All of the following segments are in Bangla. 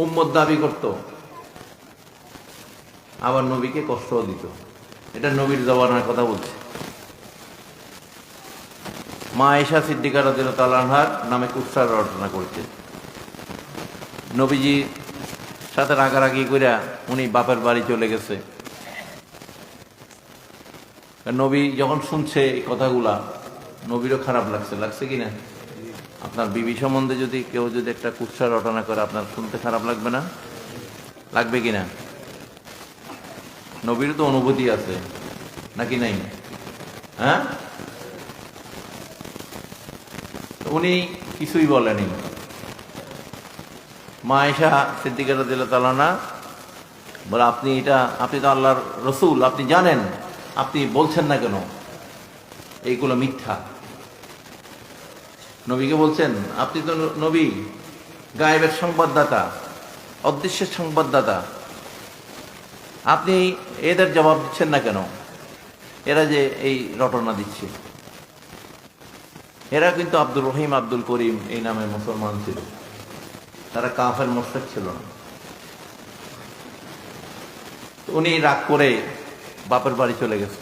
উম্মত দাবি করত, আবার নবীকে কষ্টও দিত। এটা নবীর জবানের কথা বলছে। মা আয়েশা সিদ্দিকা রাদিয়াল্লাহু তাআলা আনহার নামে কুৎসার রটনা করছে। নবীজির সাথে রাগারাগি কইরা উনি বাপের বাড়ি চলে গেছে। নবী যখন শুনছে এই কথাগুলা, নবীরও খারাপ লাগছে কিনা? আপনার বিবি সম্বন্ধে যদি কেউ যদি একটা কুৎসা রটনা করে, আপনার শুনতে খারাপ লাগবে না? লাগবে কিনা? নবীরও তো অনুভূতি আছে নাকি নাই? হ্যাঁ, উনি কিছুই বলেনি। মা আয়েশা সিদ্দিকা রাদিয়াল্লাহু তাআলা আনহা বলে, আপনি তো আল্লাহর রসূল, আপনি জানেন, আপনি বলছেন না কেন? এইগুলো মিথ্যা। নবীকে বলছেন, আপনি তো নবী, গায়েবের সংবাদদাতা, অদৃশ্যের সংবাদদাতা, আপনি এদের জবাব দিচ্ছেন না কেন? এরা যে এই রটনা দিচ্ছে, এরা কিন্তু আব্দুর রহিম, আব্দুল করিম এই নামে মুসলমান ছিল, তারা কাফের মুশরিক ছিল না। উনি রাগ করে বাপের বাড়ি চলে গেছে।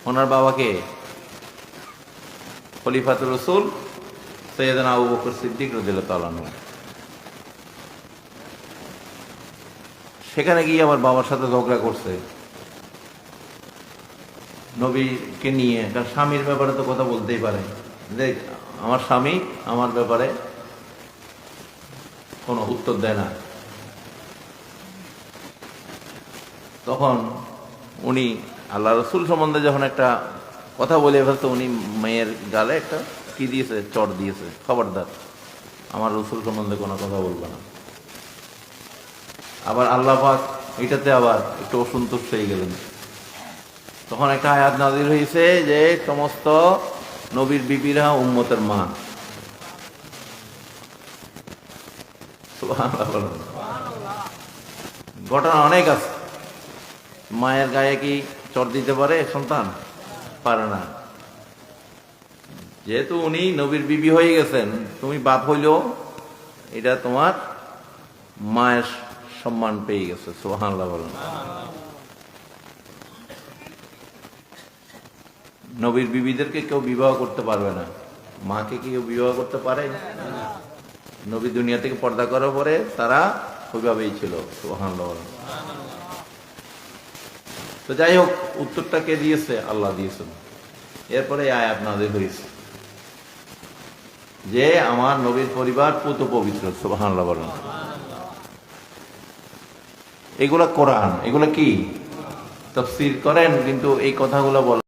ওনার বাবাকে খলিফাতুর রাসূল সাইয়েদনা আবু বকর সিদ্দিক রাদিয়াল্লাহু তাআলা আনহু, সেখানে গিয়ে আমার বাবার সাথে ঝগড়া করছে নবীকে নিয়ে। কারণ স্বামীর ব্যাপারে তো কথা বলতেই পারে, দেখ আমার স্বামী আমার ব্যাপারে কোনো উত্তর দেয় না। তখন উনি আল্লাহ রসুল সম্বন্ধে যখন একটা কথা বলে ফেলতো, উনি মেয়ের গালে একটা কি দিয়েছে, চট দিয়েছে, খবরদার আমার রসুল সম্বন্ধে কোনো কথা বলবে না। আবার আল্লাহ পাক এটাতে আবার একটু অসন্তুষ্ট হয়ে গেলেন। তখন একটা আয়াত নাযিল হয়েছে যে সমস্ত নবীর বিবিরা উম্মতের মা। ঘটনা অনেক আছে। মায়ের গায়ে কি চট দিতে পারে সন্তান? পারে না। যেহেতু উনি নবীর বিবি হয়ে গেছেন, তুমি বাপ হইলেও এটা তোমার মায়ের সম্মান পেয়ে গেছে। সুবহানাল্লাহ বলেন। নবীর বিবিদেরকে কেউ বিবাহ করতে পারবে না। মাকে কি কেউ বিবাহ করতে পারে? নবী দুনিয়া থেকে পর্দা করার পরে তারা ওইভাবেই ছিল। সুবহানাল্লাহ বলেন। তো যাই হোক, উত্তরটা কে দিয়েছে? আল্লাহ দিয়েছেন। এরপরে আয়াত নাযিল হয়েছে যে আমার নবীর পরিবার পুত পবিত্র। সুবহানাল্লাহ বলেন। এগুলা কোরআন, এগুলা কি তাফসীর করেন, কিন্তু এই কথাগুলো বলেন।